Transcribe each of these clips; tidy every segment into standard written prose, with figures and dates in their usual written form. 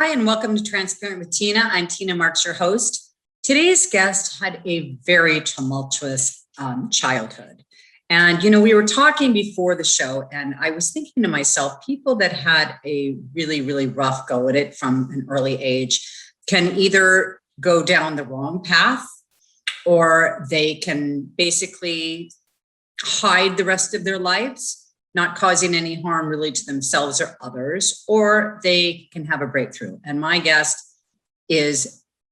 Hi, and welcome to Transparent with Tina. I'm Tina Marx, your host. Today's guest had a very tumultuous childhood. And, we were talking before the show, and I was thinking to myself, people that had a really, really rough go at it from an early age can either go down the wrong path, or they can basically hide the rest of their lives, not causing any harm really to themselves or others, or they can have a breakthrough. And my guest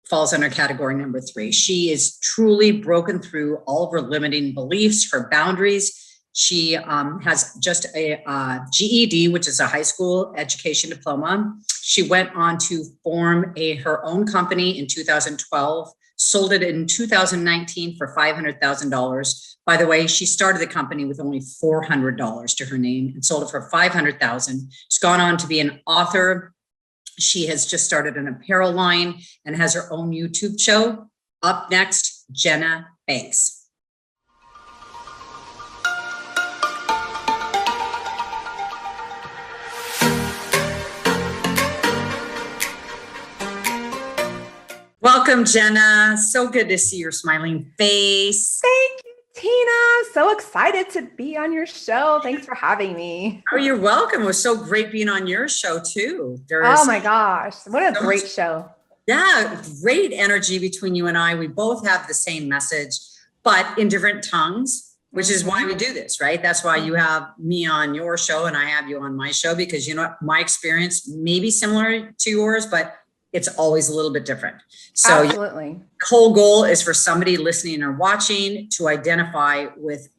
falls under category number 3. She is truly broken through all of her limiting beliefs, her boundaries. She has just a GED, which is a high school education diploma. She went on to form her own company in 2012, sold it in 2019 for $500,000. By the way, she started the company with only $400 to her name and sold it for $500,000. She's gone on to be an author. She has just started an apparel line and has her own YouTube show. Up next, Jenna Banks. Welcome, Jenna. So good to see your smiling face. Thank you, Tina. So excited to be on your show. Thanks for having me. Oh, you're welcome. It was so great being on your show too. Oh my gosh. What a great show. Yeah, great energy between you and I. We both have the same message, but in different tongues, which is why we do this, right? That's why you have me on your show and I have you on my show, because my experience may be similar to yours, but it's always a little bit different. So absolutely. The whole goal is for somebody listening or watching to identify with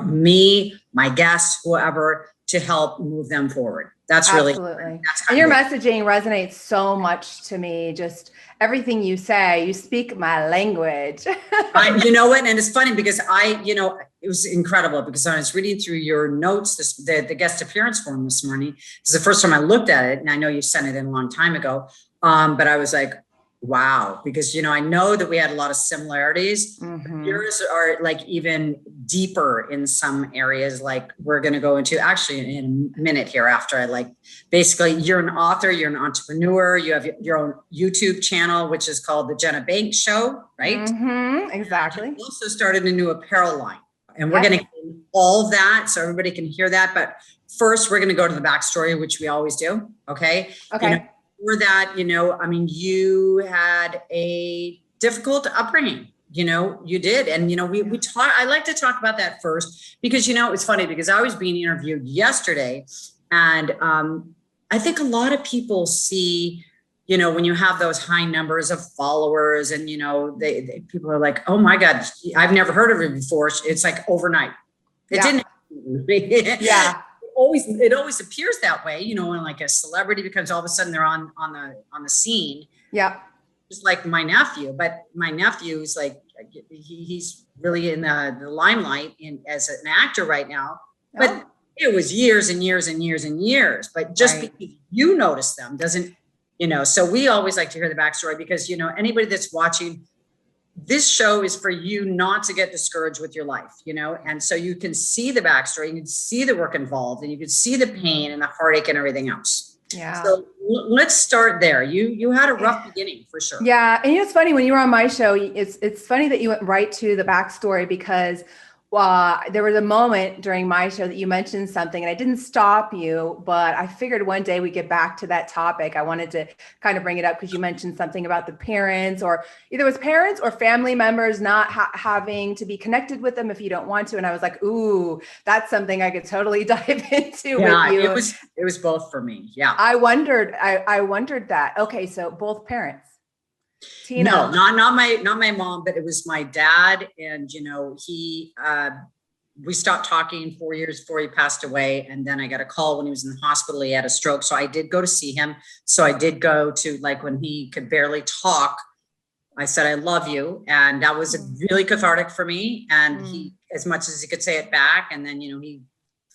me, my guests, whoever, to help move them forward. That's really, absolutely. And your messaging resonates so much to me. Just everything you say, you speak my language. You know what? And it's funny because it was incredible because I was reading through your notes, the guest appearance form this morning. This is the first time I looked at it. And I know you sent it in a long time ago. But I was like, wow, because, I know that we had a lot of similarities. Mm-hmm. Yours are like even deeper in some areas, like we're going to go into actually in a minute here after basically you're an author, you're an entrepreneur, you have your own YouTube channel, which is called the Jenna Banks Show, right? Mm-hmm, exactly. You also started a new apparel line, and we're going to get all of that so everybody can hear that. But first we're going to go to the backstory, which we always do. Okay. Okay. For that, you had a difficult upbringing, you did. And, we talk, I like to talk about that first because, it's funny because I was being interviewed yesterday and I think a lot of people see, when you have those high numbers of followers and, people are like, oh my God, I've never heard of it before. It's like overnight. It didn't. Yeah. It always appears that way, when like a celebrity becomes all of a sudden they're on the scene. Yeah. Just like my nephew, but my nephew is like, he's really in the limelight as an actor right now, but it was years and years and years and years, but just because you notice them doesn't, so we always like to hear the backstory because, anybody that's watching, this show is for you not to get discouraged with your life, and so you can see the backstory, you can see the work involved, and you can see the pain and the heartache and everything else. Yeah. So let's start there. You had a rough beginning for sure. Yeah. And it's funny when you were on my show, it's funny that you went right to the backstory because there was a moment during my show that you mentioned something and I didn't stop you, but I figured one day we'd get back to that topic. I wanted to kind of bring it up because you mentioned something about the parents, or either it was parents or family members not having to be connected with them if you don't want to. And I was like, ooh, that's something I could totally dive into with you. It was both for me. Yeah. I wondered that. Okay. So both parents. Tina. No, not my mom, but it was my dad. And, we stopped talking 4 years before he passed away. And then I got a call when he was in the hospital, he had a stroke. So I did go to see him. So I did go to when he could barely talk, I said, I love you. And that was really cathartic for me. And he, as much as he could say it back. And then,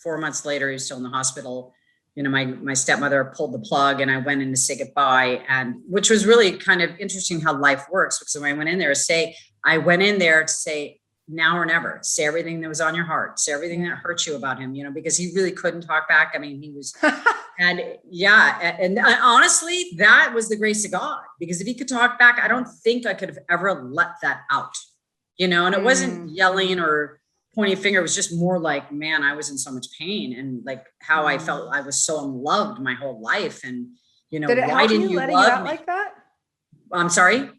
4 months later, he was still in the hospital. My stepmother pulled the plug and I went in to say goodbye, and which was really kind of interesting how life works, because when I went in there to say, now or never. Say everything that was on your heart. Say everything that hurt you about him, because he really couldn't talk back. I mean, he was, and yeah. And honestly, that was the grace of God, because if he could talk back, I don't think I could have ever let that out, and it wasn't yelling or pointing finger. It was just more like, man, I was in so much pain, and like how I felt I was so unloved my whole life. And, did it why help didn't you you letting it love out me? like that? I'm sorry.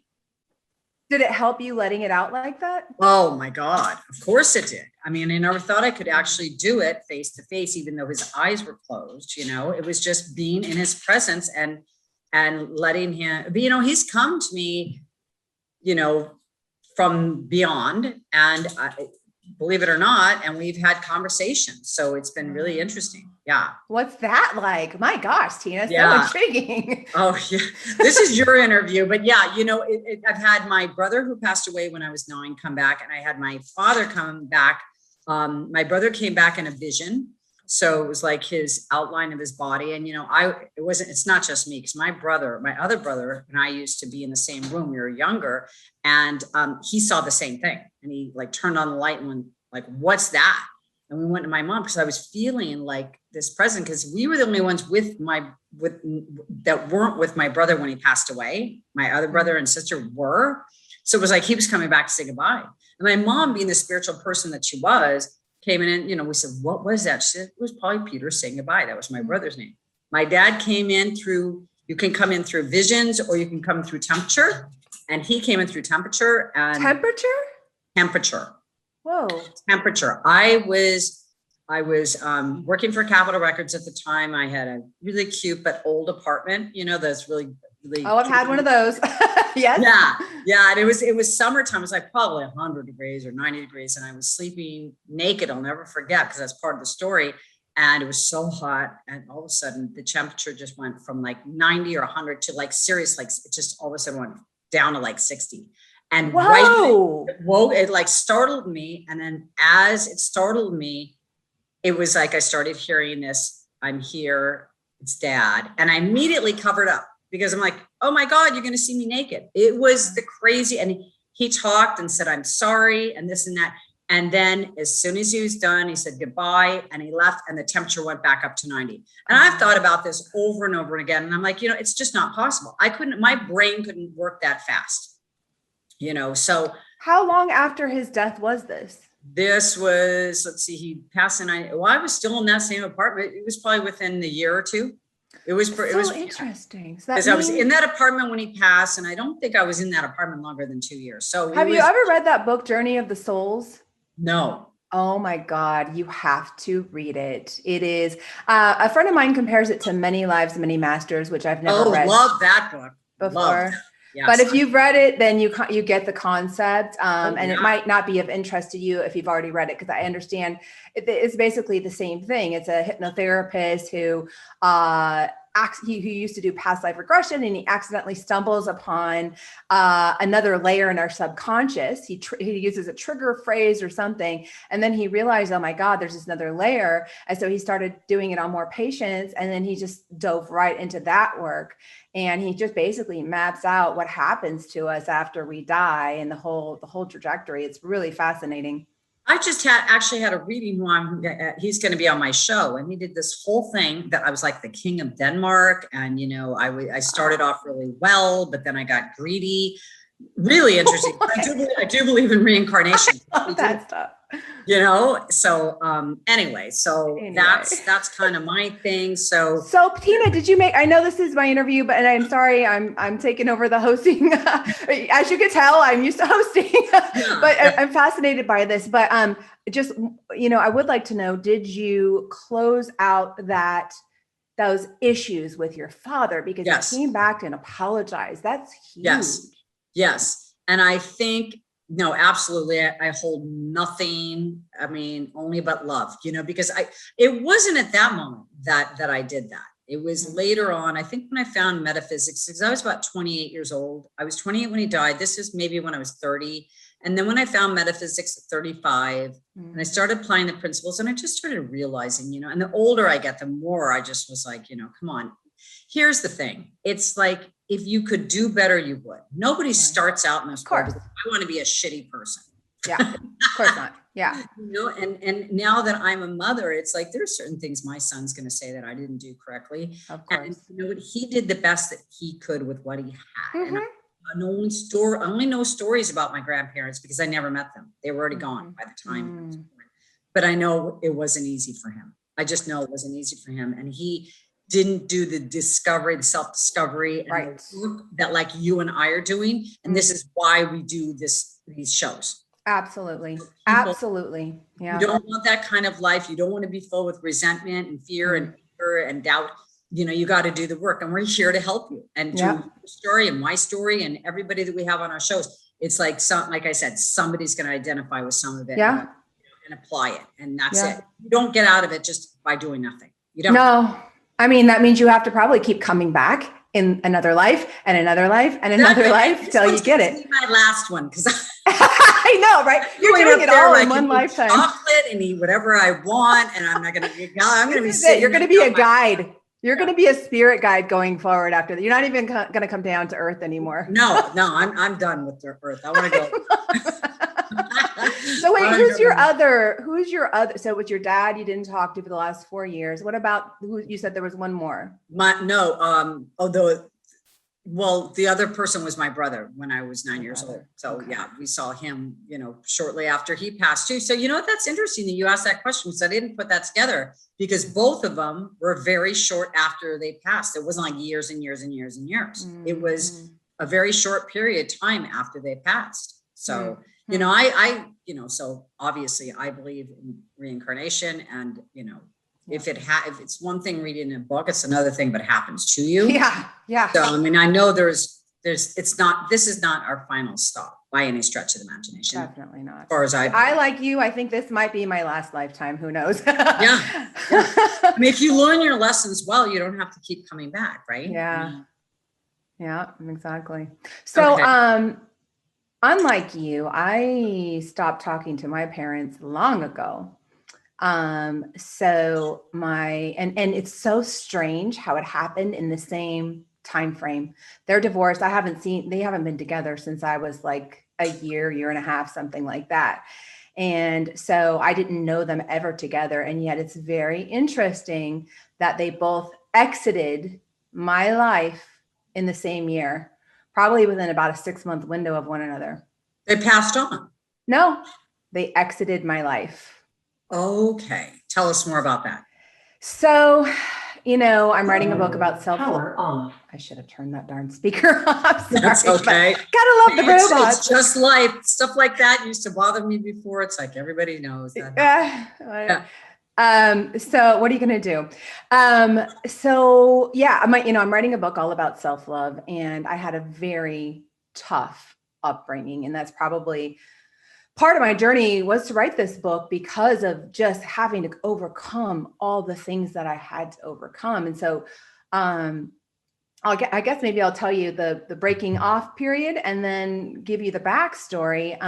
Did it help you letting it out like that? Oh my God. Of course it did. I mean, I never thought I could actually do it face to face, even though his eyes were closed. It was just being in his presence and letting him, but, he's come to me, from beyond, and believe it or not, and we've had conversations. So it's been really interesting. Yeah. What's that like? My gosh, Tina, Yeah. so intriguing. Oh yeah. This is your interview, but yeah, I've had my brother who passed away when I was 9 come back, and I had my father come back. My brother came back in a vision. So it was like his outline of his body. And, it's not just me, because my other brother and I used to be in the same room. We were younger, and he saw the same thing, and he like turned on the light and went like, what's that? And we went to my mom, because I was feeling like this present, because we were the only ones that weren't with my brother when he passed away. My other brother and sister were. So it was like he was coming back to say goodbye. And my mom, being the spiritual person that she was, came in and, we said, what was that? She said, it was probably Peter saying goodbye. That was my brother's name. My dad came in through, you can come in through visions, or you can come through temperature. And he came in through temperature. And temperature. Whoa. Temperature. I was working for Capitol Records at the time. I had a really cute but old apartment, that's really, really. Oh, I've had one of those. Yes. Yeah. And it was summertime. It was like probably 100 degrees or 90 degrees. And I was sleeping naked. I'll never forget, because that's part of the story. And it was so hot. And all of a sudden the temperature just went from like 90 or 100 to like serious, like it just all of a sudden went down to like 60. And it like startled me. And then as it startled me, it was like I started hearing this, I'm here, it's Dad. And I immediately covered up, because I'm like, oh my God, you're going to see me naked. It was the crazy. And he talked and said, I'm sorry, and this and that. And then as soon as he was done, he said goodbye, and he left, and the temperature went back up to 90. And I've thought about this over and over again. And I'm like, it's just not possible. my brain couldn't work that fast. So how long after his death was this? This was, let's see, he passed in, I was still in that same apartment. It was probably within the year or two. It was interesting. Because I was in that apartment when he passed, and I don't think I was in that apartment longer than 2 years. So have you ever read that book, Journey of the Souls? No. Oh my God, you have to read it. It is, a friend of mine compares it to Many Lives, Many Masters, which I've never read. Love that book. Before. Yes. But if you've read it, then you get the concept, and it might not be of interest to you if you've already read it, because I understand it's basically the same thing. It's a hypnotherapist who who used to do past life regression, and he accidentally stumbles upon another layer in our subconscious. He uses a trigger phrase or something, and then he realized, oh my God, there's this another layer. And so he started doing it on more patients, and then he just dove right into that work. And he just basically maps out what happens to us after we die, and the whole trajectory. It's really fascinating. I just actually had a reading he's going to be on my show, and he did this whole thing that I was like the king of Denmark. And, I started off really well, but then I got greedy. Really interesting. I do believe in reincarnation. I love that stuff. So anyway, that's kind of my thing. So Tina, I know this is my interview, but, and I'm sorry, I'm taking over the hosting. As you can tell, I'm used to hosting, I'm fascinated by this. But just, I would like to know, did you close out those issues with your father? Because he came back and apologized. That's huge. Yes. And I think, no, absolutely. I hold nothing. I mean, only but love, because it wasn't at that moment that I did that. It was later on, I think, when I found metaphysics, because I was about 28 years old. I was 28 when he died. This is maybe when I was 30. And then when I found metaphysics at 35, and I started applying the principles, and I just started realizing, and the older I get, the more I just was like, come on. Here's the thing. It's like, if you could do better, you would. Nobody starts out in this world, I want to be a shitty person. Yeah. Of course not. Yeah. And now that I'm a mother, it's like there's certain things my son's going to say that I didn't do correctly. Of And course. what, he did the best that he could with what he had. And Mm-hmm. I only know stories about my grandparents because I never met them. They were already gone by the time I was born. But I know it wasn't easy for him. I just know it wasn't easy for him. And he didn't do the discovery, the self-discovery, and Right. the work that like you and I are doing. And this is why we do these shows. Absolutely. People, Absolutely. Yeah. you don't want that kind of life. You don't want to be filled with resentment and fear and anger and doubt. You got to do the work, and we're here to help you and do your story and my story and everybody that we have on our shows. It's like like I said, somebody's going to identify with some of it and apply it. And that's it. You don't get out of it just by doing nothing. You don't. No, I mean, that means you have to probably keep coming back in another life and another life and another life till you get it. My last one, because I know, right? You're doing it all in one lifetime. Chocolate and eat whatever I want, and I'm not going to be. I'm going to be sitting. You're going to be a guide. You're going to be a spirit guide going forward after that. You're not even going to come down to earth anymore. No, I'm done with the earth. I want to go. So wait, who's your other, so with your dad, you didn't talk to for the last 4 years. What about who you said there was one more? The other person was my brother when I was 9 years old. So we saw him, shortly after he passed too. So that's interesting that you asked that question. So I didn't put that together because both of them were very short after they passed. It wasn't like years and years and years and years. It was a very short period of time after they passed. So, so obviously I believe in reincarnation and, if it's one thing reading a book, it's another thing, but it happens to you. Yeah. So, I mean, I know this is not our final stop by any stretch of the imagination. Definitely not. As far as I like you, I think this might be my last lifetime. Who knows? Yeah. I mean, if you learn your lessons well, you don't have to keep coming back, right? Yeah, exactly. So, unlike you, I stopped talking to my parents long ago. So and it's so strange how it happened in the same time frame. They're divorced. They haven't been together since I was like a year and a half, something like that. And so I didn't know them ever together. And yet it's very interesting that they both exited my life in the same year, probably within about a 6-month window of one another. They passed on. No, they exited my life. Okay. Tell us more about that. So, I'm writing a book about self-love. I should have turned that darn speaker off. Sorry, that's okay. Gotta love the robots. It's just life. Stuff like that used to bother me before. It's like everybody knows that. So what are you going to do? I'm writing a book all about self-love, and I had a very tough upbringing. And that's probably part of my journey was to write this book because of just having to overcome all the things that I had to overcome. And so, I guess maybe I'll tell you the breaking off period and then give you the backstory.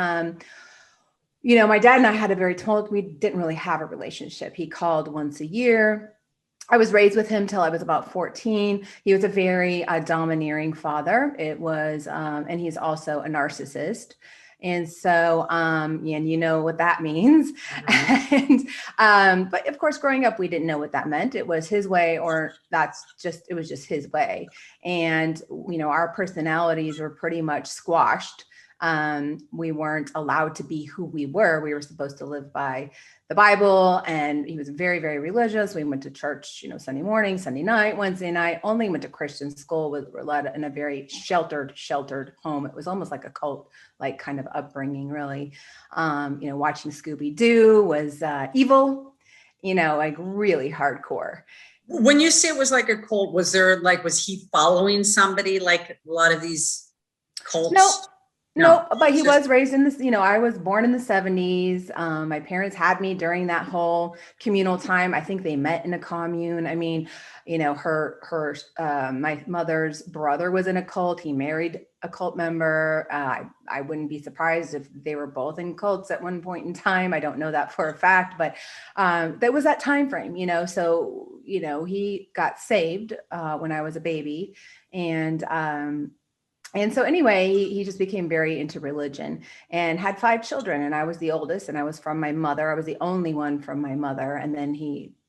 My dad and I had we didn't really have a relationship. He called once a year. I was raised with him till I was about 14. He was a very domineering father. It was, and he's also a narcissist. And so, and you know what that means. But of course, growing up, we didn't know what that meant. It was his way, or it was just his way. And, our personalities were pretty much squashed. We weren't allowed to be who we were. We were supposed to live by the Bible, and he was very, very religious. We went to church, Sunday morning, Sunday night, Wednesday night, only went to Christian school. We were led in a very sheltered home. It was almost like a cult, like kind of upbringing, really. Watching Scooby-Doo was evil, like really hardcore. When you say it was like a cult, was he following somebody like a lot of these cults? No, but he was raised in this, I was born in the 70s. My parents had me during that whole communal time. I think they met in a commune. I mean, my mother's brother was in a cult. He married a cult member. I wouldn't be surprised if they were both in cults at one point in time. I don't know that for a fact, but that was that time frame, so, he got saved when I was a baby, and And so anyway, he just became very into religion and had 5 children. And I was the oldest, and I was from my mother. I was the only one from my mother. And then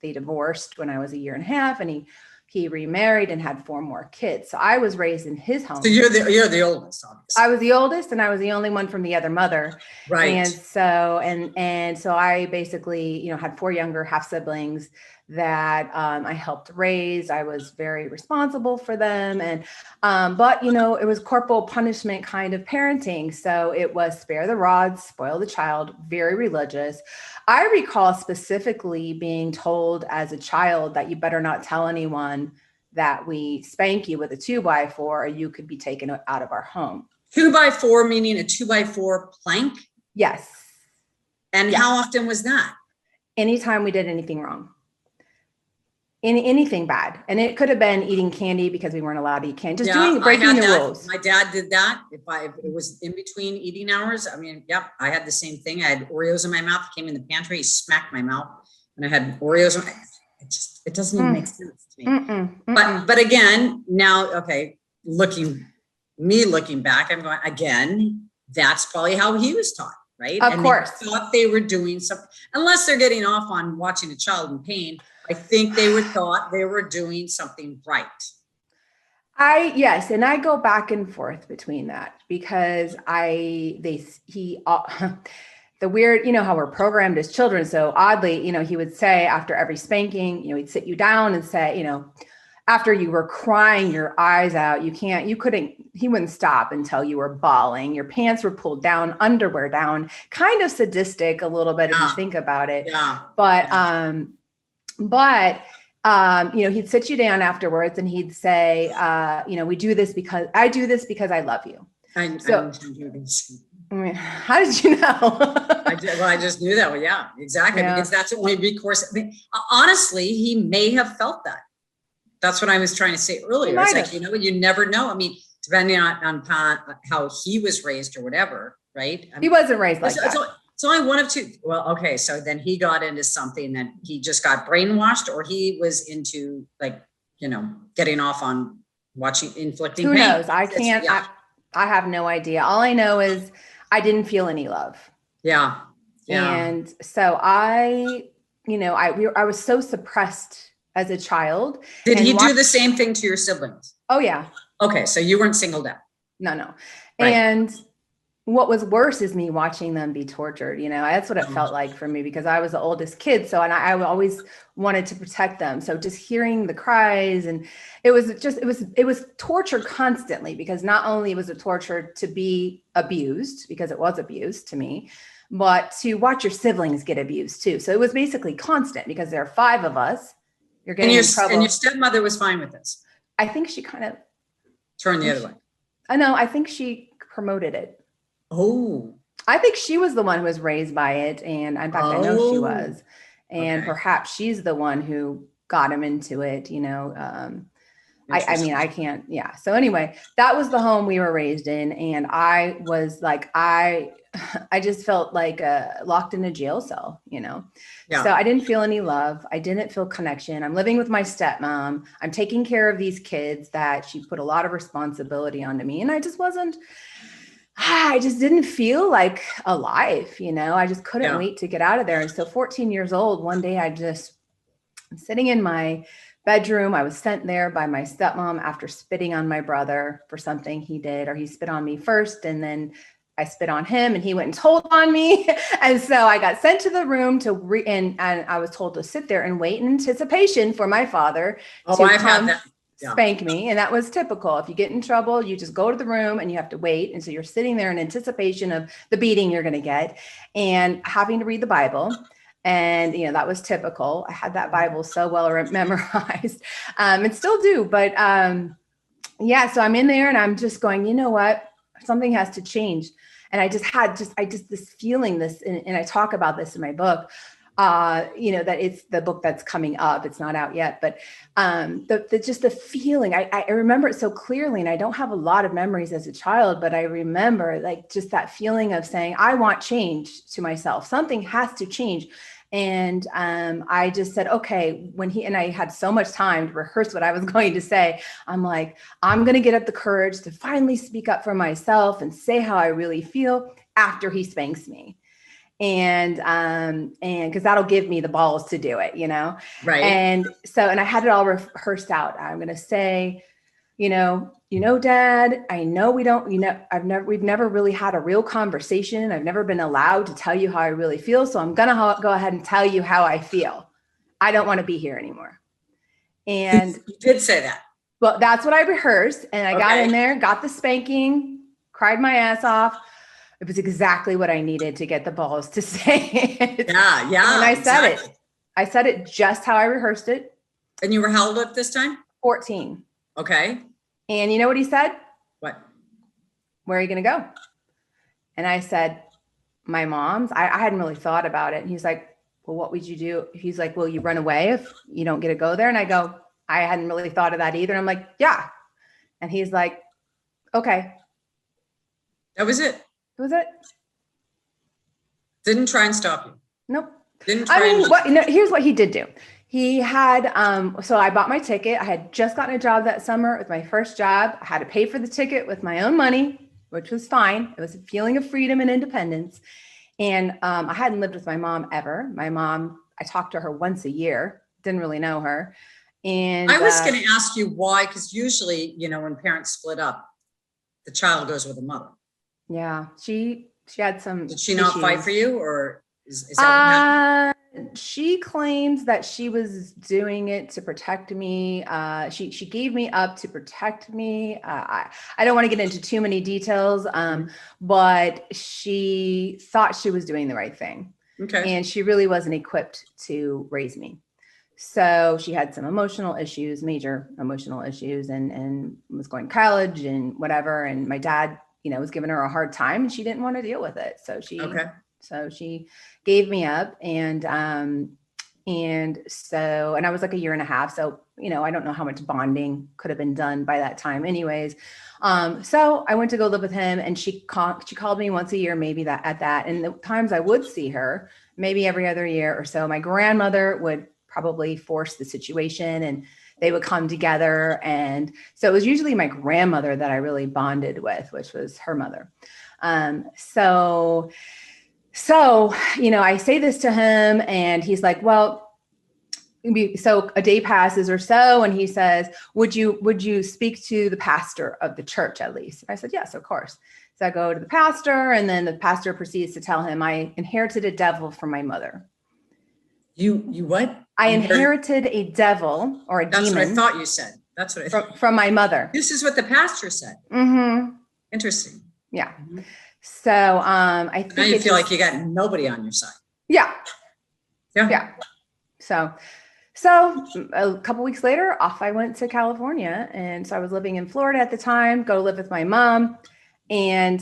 they divorced when I was a year and a half, and he remarried and had 4 more kids. So I was raised in his home. So you're the oldest, obviously. I was the oldest, and I was the only one from the other mother. Right. And so I basically, had 4 younger half siblings that I helped raise. I was very responsible for them. And, but it was corporal punishment kind of parenting. So it was spare the rod, spoil the child, very religious. I recall specifically being told as a child that you better not tell anyone that we spank you with a 2x4 or you could be taken out of our home. 2x4 meaning a 2x4 plank? Yes. And how often was that? Anytime we did anything wrong. Anything bad. And it could have been eating candy because we weren't allowed to eat candy. Breaking the rules. My dad did that. If it was in between eating hours, I had the same thing. I had Oreos in my mouth, came in the pantry, he smacked my mouth, and I had Oreos. It doesn't even make sense to me. But again, now, okay, looking back, I'm going, again, that's probably how he was taught, right? Of course. They thought they were doing something, unless they're getting off on watching a child in pain. I think they were thought they were doing something right. Yes. And I go back and forth between that because the weird, how we're programmed as children. So oddly, he would say after every spanking, he'd sit you down and say, after you were crying your eyes out, he wouldn't stop until you were bawling. Your pants were pulled down, underwear down, kind of sadistic a little bit if you think about it. Yeah. But he'd sit you down afterwards and he'd say, we do this because I do this because I love you. How did you know? I just knew that. Well, yeah, exactly. Yeah. Because that's the only recourse. Honestly, he may have felt that. That's what I was trying to say earlier. It's like, you never know. Depending on how he was raised or whatever, right? He wasn't raised like that. It's only one of two. Well, okay. So then he got into something that he just got brainwashed, or he was into getting off on inflicting pain. Who knows? I can't, I have no idea. All I know is I didn't feel any love. Yeah. And so I was so suppressed as a child. Did he do the same thing to your siblings? Oh yeah. Okay. So you weren't singled out. No. Right. And what was worse is me watching them be tortured. That's what it felt like for me because I was the oldest kid. So, and I always wanted to protect them. So just hearing the cries, and it was torture constantly, because not only was it torture to be abused, because it was abuse to me, but to watch your siblings get abused too. So it was basically constant because there are 5 of us. You're getting in trouble. And your stepmother was fine with this? I think she kind of turned the other way. I know. I think she promoted it. Oh, I think she was the one who was raised by it. And in fact, I know she was. And perhaps she's the one who got him into it, I can't. Yeah. So anyway, that was the home we were raised in. And I was like, I just felt like locked in a jail cell, Yeah. So I didn't feel any love. I didn't feel connection. I'm living with my stepmom. I'm taking care of these kids that she put a lot of responsibility onto me. And I just didn't feel like alive, I just couldn't wait to get out of there. And so 14 years old, one day I'm sitting in my bedroom. I was sent there by my stepmom after spitting on my brother for something he did, or he spit on me first. And then I spit on him and he went and told on me. And so I got sent to the room and I was told to sit there and wait in anticipation for my father to come spank me. And that was typical. If you get in trouble, you just go to the room and you have to wait. And so you're sitting there in anticipation of the beating you're going to get and having to read the Bible. And, that was typical. I had that Bible so well memorized and still do. But so I'm in there and I'm just going, you know what? Something has to change. And I just had this feeling, and I talk about this in my book, that it's the book that's coming up. It's not out yet, but the feeling, I remember it so clearly, and I don't have a lot of memories as a child, but I remember like just that feeling of saying, I want change to myself. Something has to change. And I just said, okay, and I had so much time to rehearse what I was going to say. I'm like, I'm going to get up the courage to finally speak up for myself and say how I really feel after he spanks me. And because that'll give me the balls to do it, Right. And I had it all rehearsed out. I'm going to say, Dad, I know we've never really had a real conversation. I've never been allowed to tell you how I really feel. So I'm going to go ahead and tell you how I feel. I don't want to be here anymore. And you did say that. Well, that's what I rehearsed. And I got in there, got the spanking, cried my ass off. It was exactly what I needed to get the balls to say it. Yeah. And I said it. I said it just how I rehearsed it. And you were how old at this time? 14. Okay. And you know what he said? What? Where are you going to go? And I said, my mom's. I hadn't really thought about it. And he's like, well, what would you do? He's like, will you run away if you don't get to go there? And I go, I hadn't really thought of that either. And I'm like, yeah. And he's like, okay. That was it. That was it. Didn't try and stop you. Nope. Didn't try here's what he did do. He had, so I bought my ticket. I had just gotten a job that summer. It was my first job. I had to pay for the ticket with my own money, which was fine. It was a feeling of freedom and independence. And I hadn't lived with my mom ever. My mom, I talked to her once a year, didn't really know her. And I was going to ask you why, because usually, when parents split up, the child goes with the mother. Yeah, she had some. Did she not fight for you, or is that what happened? She claims that she was doing it to protect me. She gave me up to protect me. I don't want to get into too many details, but she thought she was doing the right thing. Okay. And she really wasn't equipped to raise me. So she had some emotional issues, major emotional issues, and was going to college and whatever. And my dad, was giving her a hard time and she didn't want to deal with it. So she gave me up and I was like a year and a half. So, I don't know how much bonding could have been done by that time anyways. So I went to go live with him and she called me once a year, maybe at that. And the times I would see her maybe every other year or so, my grandmother would probably force the situation and they would come together. And so it was usually my grandmother that I really bonded with, which was her mother. So, I say this to him and he's like, well, so a day passes or so. And he says, would you speak to the pastor of the church at least? And I said, yes, of course. So I go to the pastor and then the pastor proceeds to tell him I inherited a devil from my mother. You what? I inherited a devil or a demon. That's what I thought you said. That's what I thought. From my mother. This is what the pastor said. Mm-hmm. Interesting. Yeah. So I think now you feel like you got nobody on your side. Yeah. Yeah. Yeah. So a couple weeks later, off I went to California. And so I was living in Florida at the time, go live with my mom. And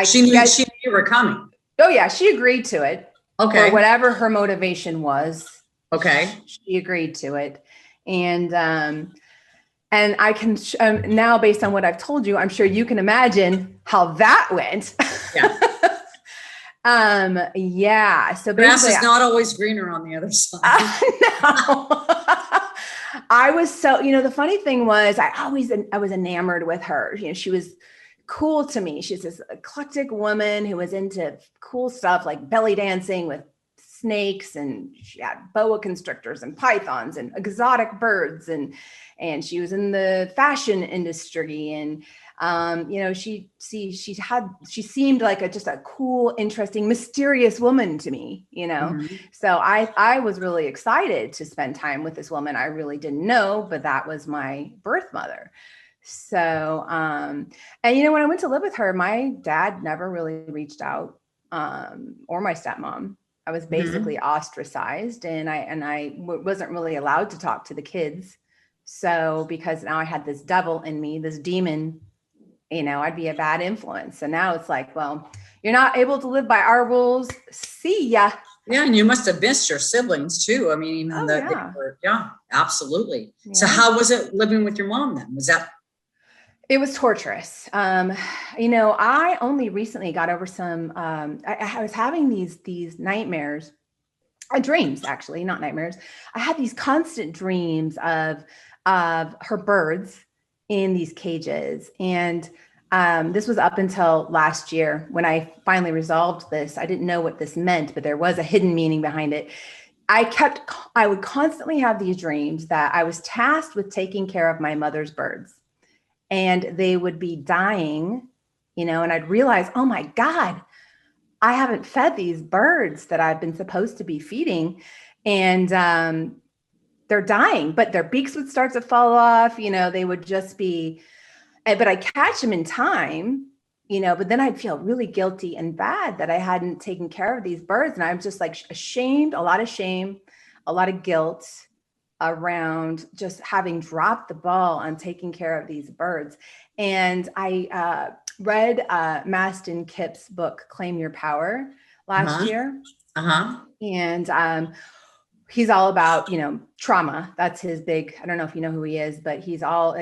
she knew you were coming. Oh yeah. She agreed to it. Okay. For whatever her motivation was. Okay. She agreed to it. And I can now, based on what I've told you, I'm sure you can imagine how that went. Yeah. Yeah. So grass is not always greener on the other side. No. I was so, the funny thing was I was enamored with her. She was cool to me. She's this eclectic woman who was into cool stuff like belly dancing with snakes, and she had boa constrictors and pythons and exotic birds, and she was in the fashion industry, and she seemed like just a cool, interesting, mysterious woman to me, Mm-hmm. So I was really excited to spend time with this woman I really didn't know, but that was my birth mother. So, and when I went to live with her, my dad never really reached out, or my stepmom. I was basically ostracized, and I wasn't really allowed to talk to the kids. So, because now I had this devil in me, this demon, I'd be a bad influence. So now it's like, well, you're not able to live by our rules. See ya. Yeah, and you must have missed your siblings too. I mean, yeah, absolutely. Yeah. So how was it living with your mom then? It was torturous. I only recently got over some, I was having these nightmares dreams, actually, not nightmares. I had these constant dreams of her birds in these cages. And this was up until last year when I finally resolved this. I didn't know what this meant, but there was a hidden meaning behind it. I would constantly have these dreams that I was tasked with taking care of my mother's birds, and they would be dying, and I'd realize, oh my God, I haven't fed these birds that I've been supposed to be feeding. And they're dying, but their beaks would start to fall off, they would just be, but I catch them in time, but then I'd feel really guilty and bad that I hadn't taken care of these birds. And I'm just like ashamed, a lot of shame, a lot of guilt around just having dropped the ball on taking care of these birds. And I read Mastin Kipp's book, Claim Your Power, last year. And he's all about, trauma. That's his big, I don't know if you know who he is, but he's all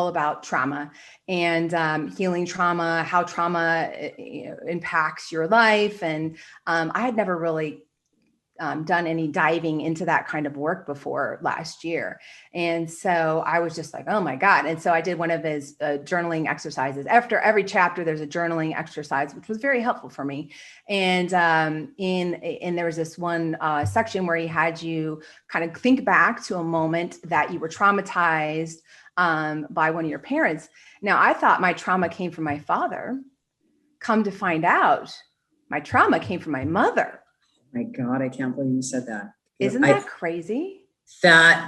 about trauma and healing trauma, how trauma impacts your life. And I had never really done any diving into that kind of work before last year. And so I was just like, oh my God. And so I did one of his journaling exercises. After every chapter, there's a journaling exercise, which was very helpful for me. And there was this one section where he had you kind of think back to a moment that you were traumatized by one of your parents. Now, I thought my trauma came from my father. Come to find out, my trauma came from my mother. My God, I can't believe you said that. Isn't that crazy?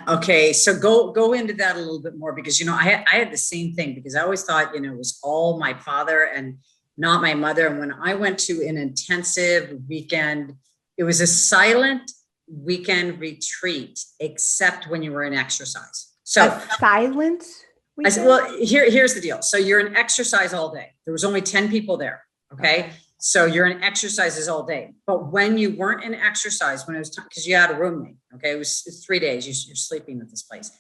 Okay. So go into that a little bit more, because, I had the same thing, because I always thought, it was all my father and not my mother. And when I went to an intensive weekend, it was a silent weekend retreat, except when you were in exercise. So a silent weekend? I said, well, here's the deal. So you're in exercise all day. There was only 10 people there. Okay. So you're in exercises all day. But when you weren't in exercise, when it was time, because you had a roommate, okay, it's 3 days, you're sleeping at this place.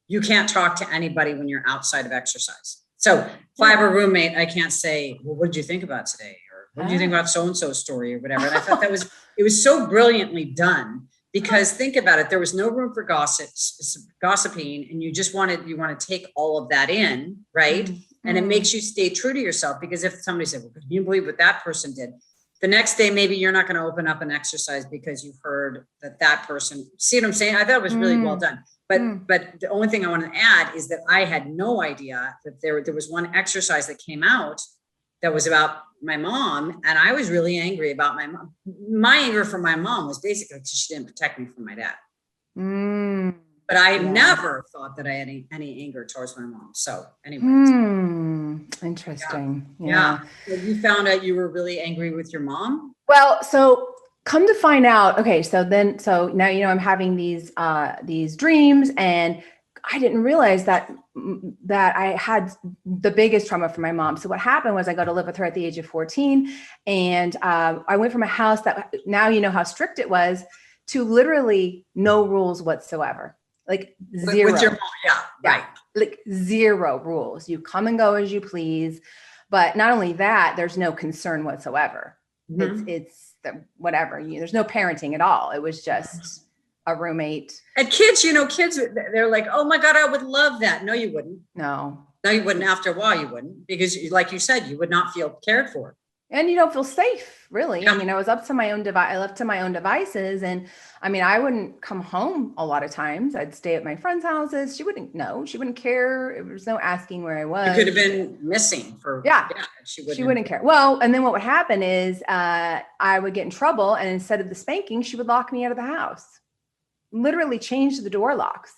You can't talk to anybody when you're outside of exercise. So if I have a roommate, I can't say, well, what did you think about today? Or what did you think about so-and-so's story or whatever? And I thought it was so brilliantly done, because think about it. There was no room for gossiping, and you want to take all of that in, right? Mm-hmm. And it makes you stay true to yourself, because if somebody said, well, can you believe what that person did? The next day, maybe you're not going to open up an exercise because you heard that person, see what I'm saying? I thought it was really well done. But the only thing I want to add is that I had no idea that there was one exercise that came out that was about my mom. And I was really angry about my mom. My anger for my mom was basically because she didn't protect me from my dad. But I never thought that I had any anger towards my mom. So anyways. Interesting. Yeah. So you found out you were really angry with your mom? Well, so come to find out. Okay. So now, I'm having these dreams, and I didn't realize that I had the biggest trauma from my mom. So what happened was I got to live with her at the age of 14. And I went from a house that, now you know how strict it was, to literally no rules whatsoever. Like zero. With your mom, right. Like zero rules. You come and go as you please. But not only that, there's no concern whatsoever. Mm-hmm. It's whatever. There's no parenting at all. It was just a roommate. And kids, they're like, oh my God, I would love that. No, you wouldn't. No, you wouldn't. After a while, you wouldn't, because like you said, you would not feel cared for. And you don't feel safe, really. Yeah. I mean, I was up to my own device. I left to my own devices. And I mean, I wouldn't come home a lot of times. I'd stay at my friends' houses. She wouldn't know. She wouldn't care. There was no asking where I was. You could have been missing for. She wouldn't care. Well, and then what would happen is I would get in trouble. And instead of the spanking, she would lock me out of the house. Literally change the door locks.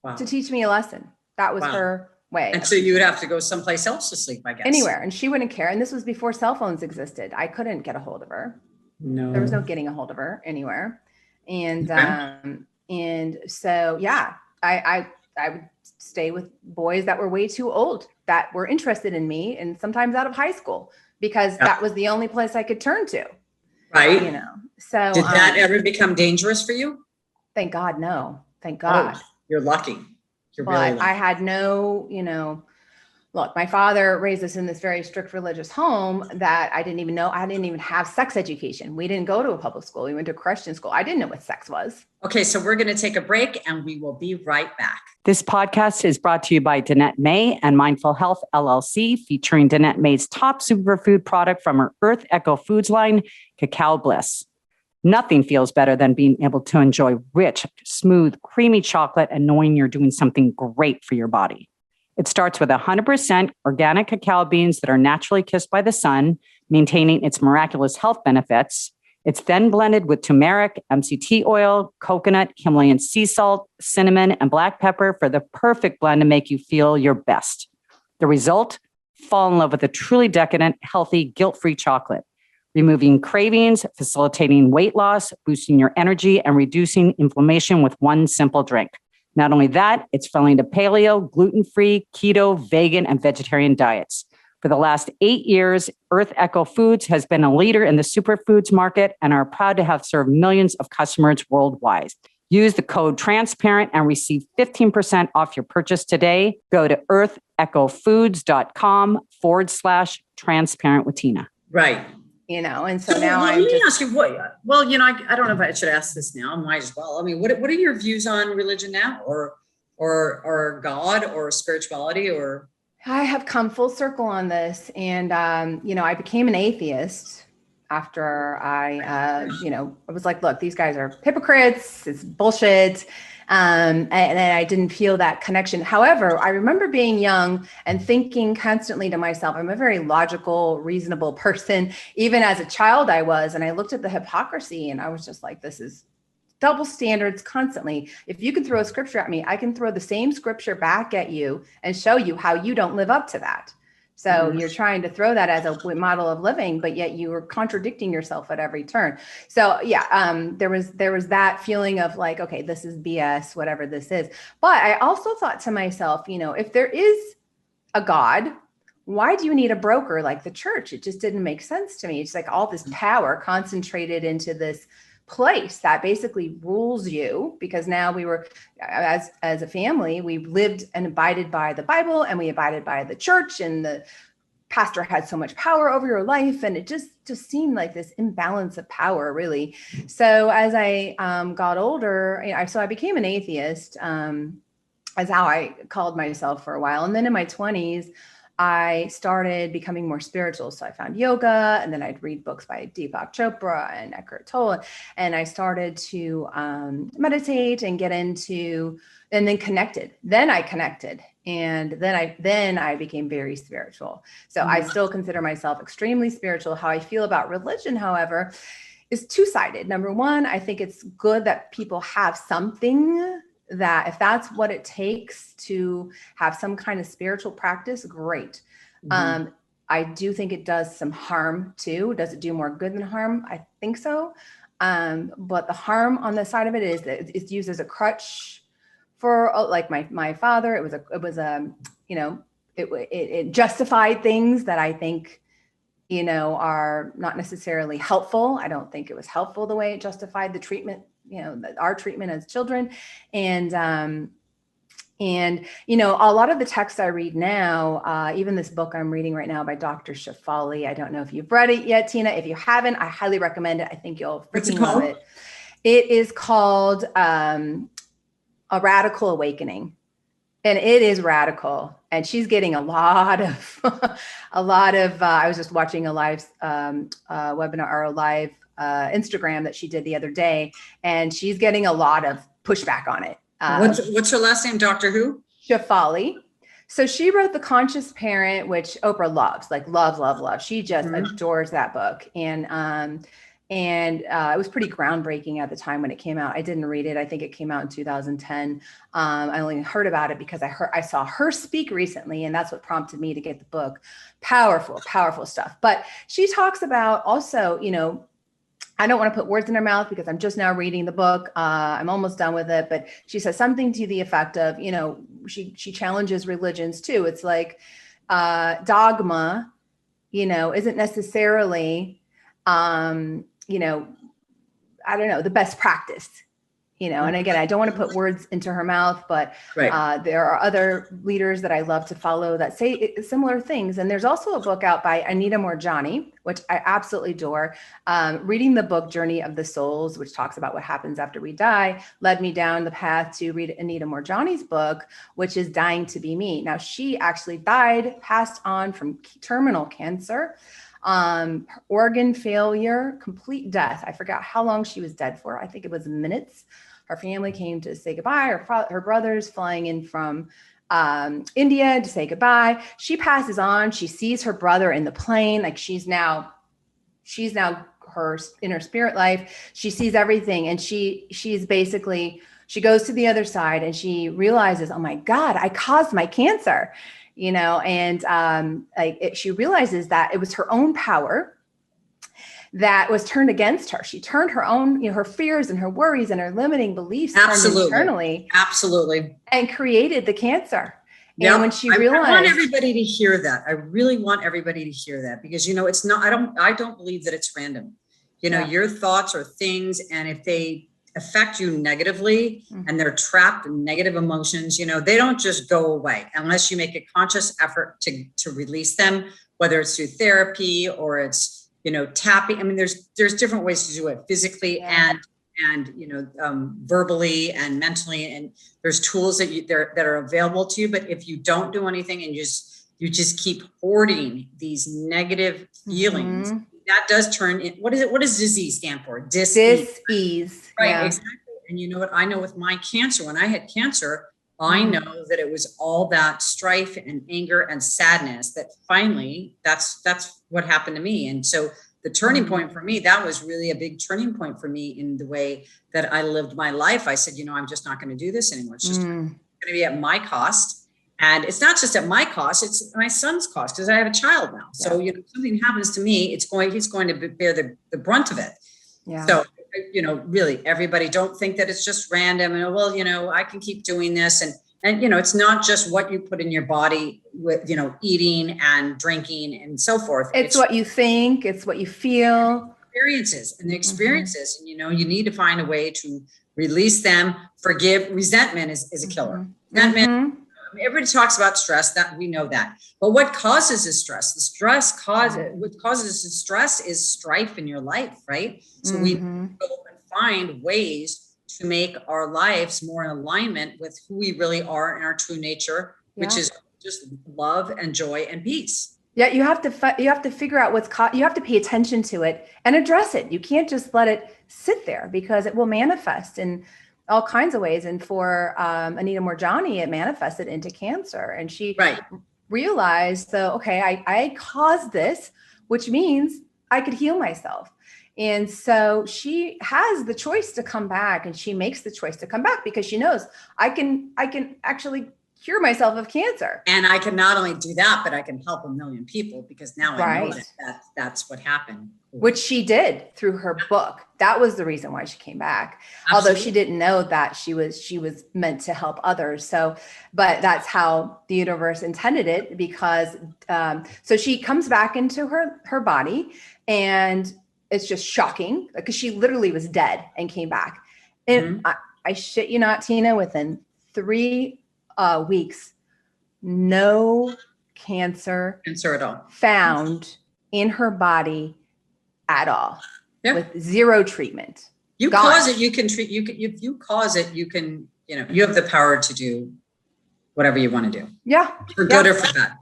Wow. To teach me a lesson. That was her way. And so you would have to go someplace else to sleep, I guess. Anywhere. And she wouldn't care. And this was before cell phones existed. I couldn't get a hold of her. No. There was no getting a hold of her anywhere. And so, I would stay with boys that were way too old, that were interested in me, and sometimes out of high school, because that was the only place I could turn to. Right. So did that ever become dangerous for you? Thank God. No, thank God. Oh, you're lucky. But I had no, look, my father raised us in this very strict religious home that I didn't even know. I didn't even have sex education. We didn't go to a public school. We went to a Christian school. I didn't know what sex was. Okay, so we're going to take a break and we will be right back. This podcast is brought to you by Danette May and Mindful Health LLC, featuring Danette May's top superfood product from her Earth Echo Foods line, Cacao Bliss. Nothing feels better than being able to enjoy rich, smooth, creamy chocolate and knowing you're doing something great for your body. It starts with 100% organic cacao beans that are naturally kissed by the sun, maintaining its miraculous health benefits. It's then blended with turmeric, MCT oil, coconut, Himalayan sea salt, cinnamon, and black pepper for the perfect blend to make you feel your best. The result? Fall in love with a truly decadent, healthy, guilt-free chocolate, removing cravings, facilitating weight loss, boosting your energy, and reducing inflammation with one simple drink. Not only that, it's friendly to paleo, gluten-free, keto, vegan, and vegetarian diets. For the last 8 years, Earth Echo Foods has been a leader in the superfoods market and are proud to have served millions of customers worldwide. Use the code TRANSPARENT and receive 15% off your purchase today. Go to earthechofoods.com/transparent with Tina. Right. And so now let I'm me just, ask you what, well, I don't know if I should ask this now. I might as well. I mean, what are your views on religion now, or God, or spirituality, or? I have come full circle on this. And, I became an atheist after I was like, look, these guys are hypocrites. It's bullshit. And then I didn't feel that connection. However, I remember being young and thinking constantly to myself, I'm a very logical, reasonable person. Even as a child I was, and I looked at the hypocrisy and I was just like, this is double standards constantly. If you can throw a scripture at me, I can throw the same scripture back at you and show you how you don't live up to that. So you're trying to throw that as a model of living, but yet you were contradicting yourself at every turn. So there was that feeling of like, okay, this is BS, whatever this is. But I also thought to myself, if there is a God, why do you need a broker like the church? It just didn't make sense to me. It's like all this power concentrated into this place that basically rules you, because now we were, as a family, we lived and abided by the Bible, and we abided by the church, and the pastor had so much power over your life, and it just seemed like this imbalance of power, really. So as I got older, I became an atheist, as how I called myself for a while, and then in my 20s I started becoming more spiritual. So I found yoga, and then I'd read books by Deepak Chopra and Eckhart Tolle. And I started to meditate and get into, and then connected. Then I connected. And then I became very spiritual. So I still consider myself extremely spiritual. How I feel about religion, however, is two-sided. Number one, I think it's good that people have something, that if that's what it takes to have some kind of spiritual practice, great. I do think it does some harm too. Does it do more good than harm? I think so. But the harm on the side of it is that it's used as a crutch for, like my father. It justified things that I think, are not necessarily helpful. I don't think it was helpful the way it justified the treatment, our treatment as children. And a lot of the texts I read now, even this book I'm reading right now by Dr. Shefali, I don't know if you've read it yet, Tina. If you haven't, I highly recommend it. I think you'll freaking love it. It is called A Radical Awakening. And it is radical. And she's getting a lot of, I was just watching a live webinar, or a live Instagram that she did the other day, and she's getting a lot of pushback on it. What's her last name? Dr. who? Shefali. So she wrote The Conscious Parent, which Oprah loves, like loves. She just adores that book. And it was pretty groundbreaking at the time when it came out. I didn't read it. I think it came out in 2010. I only heard about it because I saw her speak recently, and that's what prompted me to get the book. Powerful stuff. But she talks about also, I don't want to put words in her mouth because I'm just now reading the book. I'm almost done with it, but she says something to the effect of, she challenges religions too. It's like dogma, isn't necessarily, I don't know, the best practice. and again, I don't want to put words into her mouth, but there are other leaders that I love to follow that say similar things. And there's also a book out by Anita Moorjani, which I absolutely adore. Reading the book Journey of the Souls, which talks about what happens after we die, led me down the path to read Anita Moorjani's book, which is Dying to Be Me. Now, she actually passed on from terminal cancer, organ failure, complete death. I forgot how long she was dead for. I think it was minutes. Her family came to say goodbye. Her brother's flying in from India to say goodbye. She passes on. She sees her brother in the plane. Like she's now her in her spirit life. She sees everything, and she's basically, she goes to the other side and she realizes, oh my God, I caused my cancer. And she realizes that it was her own power that was turned against her. She turned her own, her fears and her worries and her limiting beliefs internally. Absolutely. And created the cancer. Yeah. And when she realized, I want everybody to hear that. I really want everybody to hear that, because, it's not, I don't believe that it's random. Your thoughts are things, and if they affect you negatively and they're trapped in negative emotions, they don't just go away unless you make a conscious effort to release them, whether it's through therapy or it's, tapping. I mean, there's different ways to do it physically and verbally and mentally. And there's tools that are available to you. But if you don't do anything and you just keep hoarding these negative feelings, that does turn in. What is it? What does disease stand for? Dis-ease. Right. Yeah. Exactly. And you know what? I know with my cancer, when I had cancer, I know that it was all that strife and anger and sadness that finally that's what happened to me. And so the turning point for me, that was really a big turning point for me in the way that I lived my life. I said, I'm just not going to do this anymore. It's just going to be at my cost. And it's not just at my cost, it's my son's cost, because I have a child now. So, if something happens to me, he's going to bear the brunt of it. Yeah. So, really, everybody, don't think that it's just random and, I can keep doing this. And it's not just what you put in your body with, eating and drinking and so forth. It's what you think, it's what you feel. Experiences and the experiences. And, you need to find a way to release them, forgive. Resentment is a killer. Resentment. Everybody talks about stress, that we know that. But what causes the stress? What causes the stress is strife in your life, right? So we go and find ways to make our lives more in alignment with who we really are in our true nature, which is just love and joy and peace. Yeah, you have to figure out you have to pay attention to it and address it. You can't just let it sit there, because it will manifest in all kinds of ways. And for Anita Moorjani, it manifested into cancer. And she realized, I caused this, which means I could heal myself. And so she has the choice to come back, and she makes the choice to come back because she knows I can actually cure myself of cancer. And I can not only do that, but I can help a million people, because now I know that's what happened. Which she did through her book. That was the reason why she came back. Absolutely. Although she didn't know that she was meant to help others. So, but that's how the universe intended it, because so she comes back into her body, and it's just shocking, because she literally was dead and came back. And I shit you not, Tina, within 3 weeks, no cancer at all found in her body at all, with zero treatment. You cause it, you can treat. If you cause it, you can. You have the power to do whatever you want to do. Yeah, for good or for bad.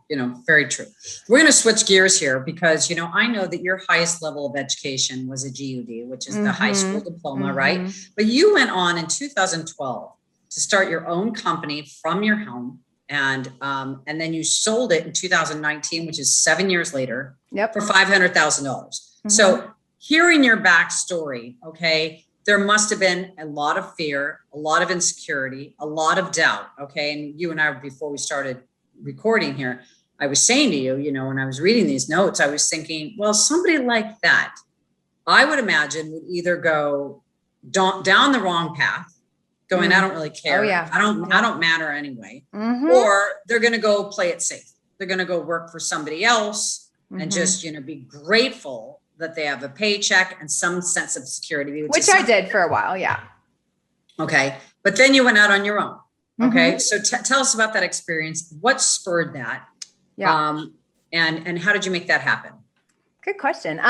Very true. We're going to switch gears here, because I know that your highest level of education was a GED, which is the high school diploma, right? But you went on in 2012 to start your own company from your home. And then you sold it in 2019, which is 7 years later, for $500,000. So hearing your backstory, there must have been a lot of fear, a lot of insecurity, a lot of doubt. And you and I, before we started recording here, I was saying to you, when I was reading these notes, I was thinking, well, somebody like that, I would imagine, would either go down the wrong path, going, I don't really care. I don't matter anyway. Or they're going to go play it safe. They're going to go work for somebody else and just, be grateful that they have a paycheck and some sense of security. Which I did for a while. Yeah. Okay. But then you went out on your own. Okay. Mm-hmm. So tell us about that experience. What spurred that? Yeah. And how did you make that happen? Good question.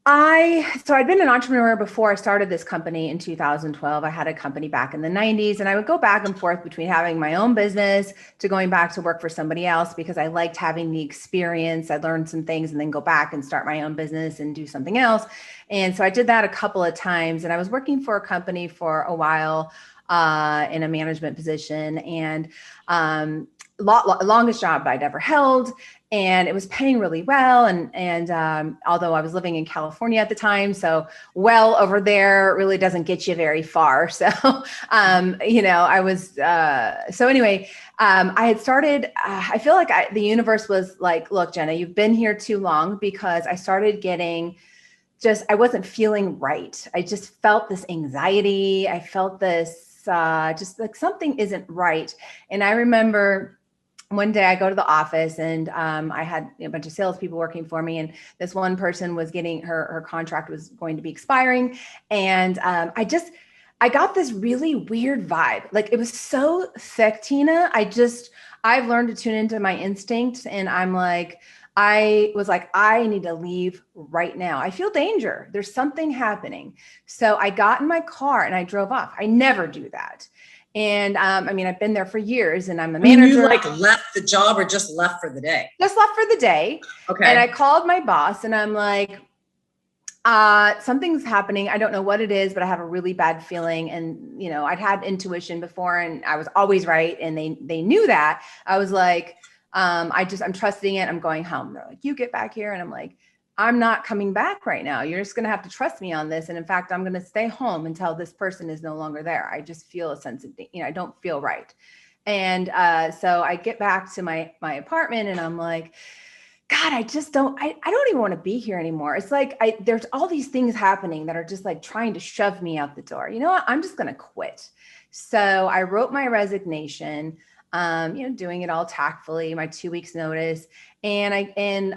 I'd been an entrepreneur before I started this company in 2012. I had a company back in the 90s, and I would go back and forth between having my own business to going back to work for somebody else because I liked having the experience. I learned some things and then go back and start my own business and do something else. And so I did that a couple of times, and I was working for a company for a while in a management position, and longest job I'd ever held. And it was paying really well. And although I was living in California at the time, so well over there really doesn't get you very far. So, I was, so anyway, I had started, I feel like the universe was like, look, Jenna, you've been here too long, because I started getting I wasn't feeling right. I just felt this anxiety. I felt this, just like something isn't right. And I remember one day I go to the office, and I had a bunch of salespeople working for me, and this one person was getting her contract was going to be expiring. And I got this really weird vibe. Like, it was so thick, Tina. I've learned to tune into my instincts, and I was like, I need to leave right now. I feel danger. There's something happening. So I got in my car and I drove off. I never do that. And I've been there for years, and I'm a manager. You left the job or just left for the day? Just left for the day. Okay. And I called my boss, and I'm like, something's happening. I don't know what it is, but I have a really bad feeling. And, I'd had intuition before, and I was always right. And they knew that. I was like, I'm trusting it. I'm going home. They're like, you get back here. And I'm like, I'm not coming back right now. You're just going to have to trust me on this. And in fact, I'm going to stay home until this person is no longer there. I just feel a sense of, I don't feel right. And so I get back to my apartment, and I'm like, God, I don't even want to be here anymore. It's like, there's all these things happening that are just like trying to shove me out the door. You know what? I'm just going to quit. So I wrote my resignation, doing it all tactfully, my 2 weeks notice. And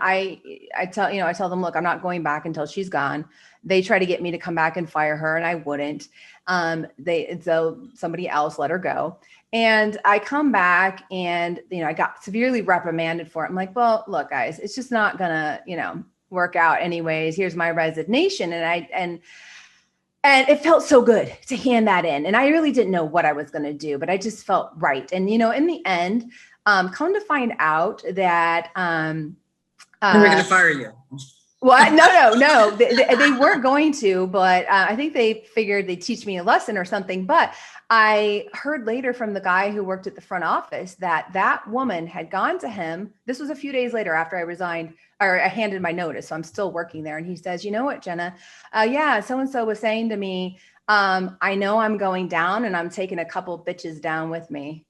I tell them, look, I'm not going back until she's gone. They try to get me to come back and fire her, and I wouldn't. So somebody else let her go. And I come back, and, I got severely reprimanded for it. I'm like, well, look, guys, it's just not gonna, work out anyways. Here's my resignation. And it felt so good to hand that in. And I really didn't know what I was going to do, but I just felt right. And, in the end, come to find out that they were going to fire you. What? No. They weren't going to, but I think they figured they'd teach me a lesson or something. But I heard later from the guy who worked at the front office that woman had gone to him. This was a few days later after I resigned, or I handed my notice. So I'm still working there. And he says, you know what, Jenna? Yeah, so-and-so was saying to me, I know I'm going down, and I'm taking a couple bitches down with me.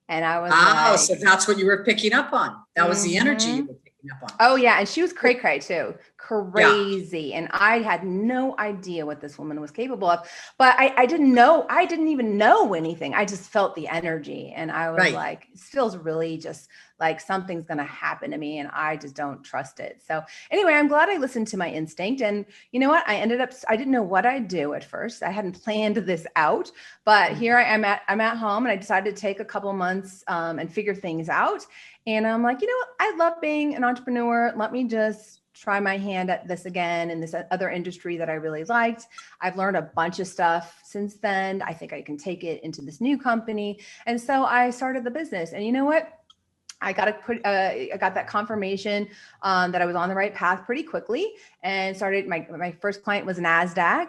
And I was like, so that's what you were picking up on. That was the energy you were picking up on. Oh yeah. And she was cray too. Crazy. Yeah. And I had no idea what this woman was capable of, but I didn't even know anything. I just felt the energy, and I was like, it feels really just like something's going to happen to me, and I just don't trust it. So anyway, I'm glad I listened to my instinct. And you know what? I didn't know what I'd do at first. I hadn't planned this out, but here I'm at home, and I decided to take a couple months and figure things out. And I'm like, I love being an entrepreneur. Let me just try my hand at this again in this other industry that I really liked. I've learned a bunch of stuff since then. I think I can take it into this new company. And so I started the business. And you know what? I got that confirmation that I was on the right path pretty quickly, and started. My first client was NASDAQ,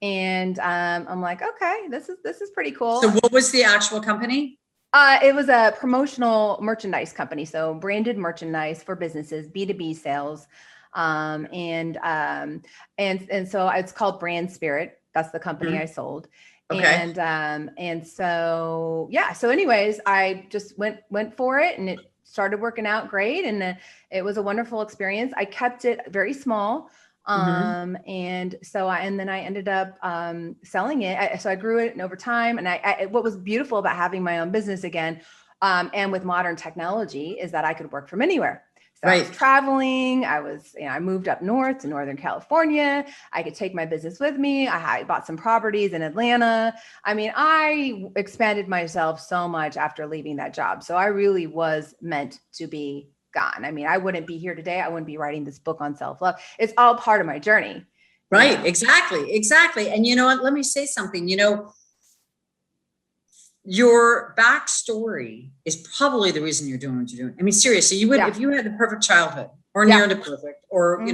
and I'm like, okay, this is pretty cool. So what was the actual company? It was a promotional merchandise company, so branded merchandise for businesses, B2B sales, and so it's called Brand Spirit. That's the company I sold. Okay. And so yeah. So anyways, I just went for it, and it started working out great, and it was a wonderful experience. I kept it very small. And then I ended up selling it. So I grew it over time. And what was beautiful about having my own business again, and with modern technology, is that I could work from anywhere. So I was traveling. I moved up north to Northern California. I could take my business with me. I bought some properties in Atlanta. I mean, I expanded myself so much after leaving that job. So I really was meant to be gone. I mean, I wouldn't be here today. I wouldn't be writing this book on self-love. It's all part of my journey. Right. Know? Exactly. And you know what, let me say something, your backstory is probably the reason you're doing what you're doing. I mean, seriously, you would, if you had the perfect childhood or near to perfect, or,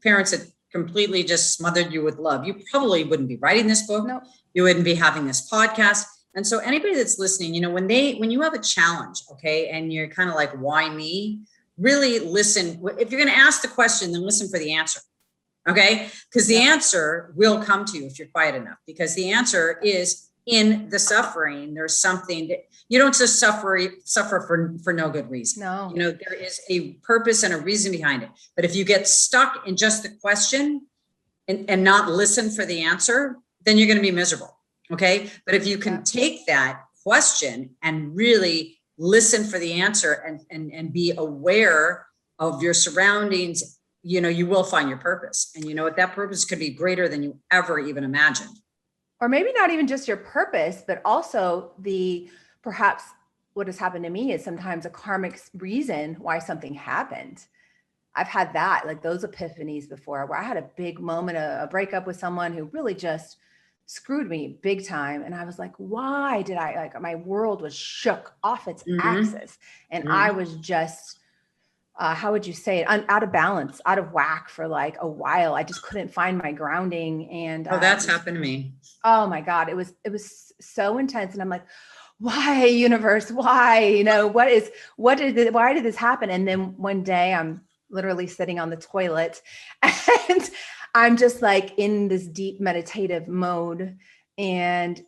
parents that completely just smothered you with love, you probably wouldn't be writing this book. No. You wouldn't be having this podcast. And so anybody that's listening, when you have a challenge, okay, and you're kind of like, why me? Really listen. If you're going to ask the question, then listen for the answer. Okay. Because the answer will come to you if you're quiet enough, because the answer is in the suffering. There's something that you don't just suffer for no good reason. No. There is a purpose and a reason behind it. But if you get stuck in just the question and not listen for the answer, then you're going to be miserable. Okay. But if you can take that question and really listen for the answer and be aware of your surroundings, you will find your purpose. And what that purpose could be greater than you ever even imagined. Or maybe not even just your purpose, but also perhaps what has happened to me is sometimes a karmic reason why something happened. I've had that, like those epiphanies before, where I had a big moment, a breakup with someone who really just screwed me big time. And I was like, why did my world was shook off its axis. And I was just, how would you say it? Out of balance, out of whack for like a while. I just couldn't find my grounding. And that's happened to me. Oh my God. It was so intense. And I'm like, why, universe? Why? Why did this happen? And then one day I'm literally sitting on the toilet and I'm just like in this deep meditative mode, and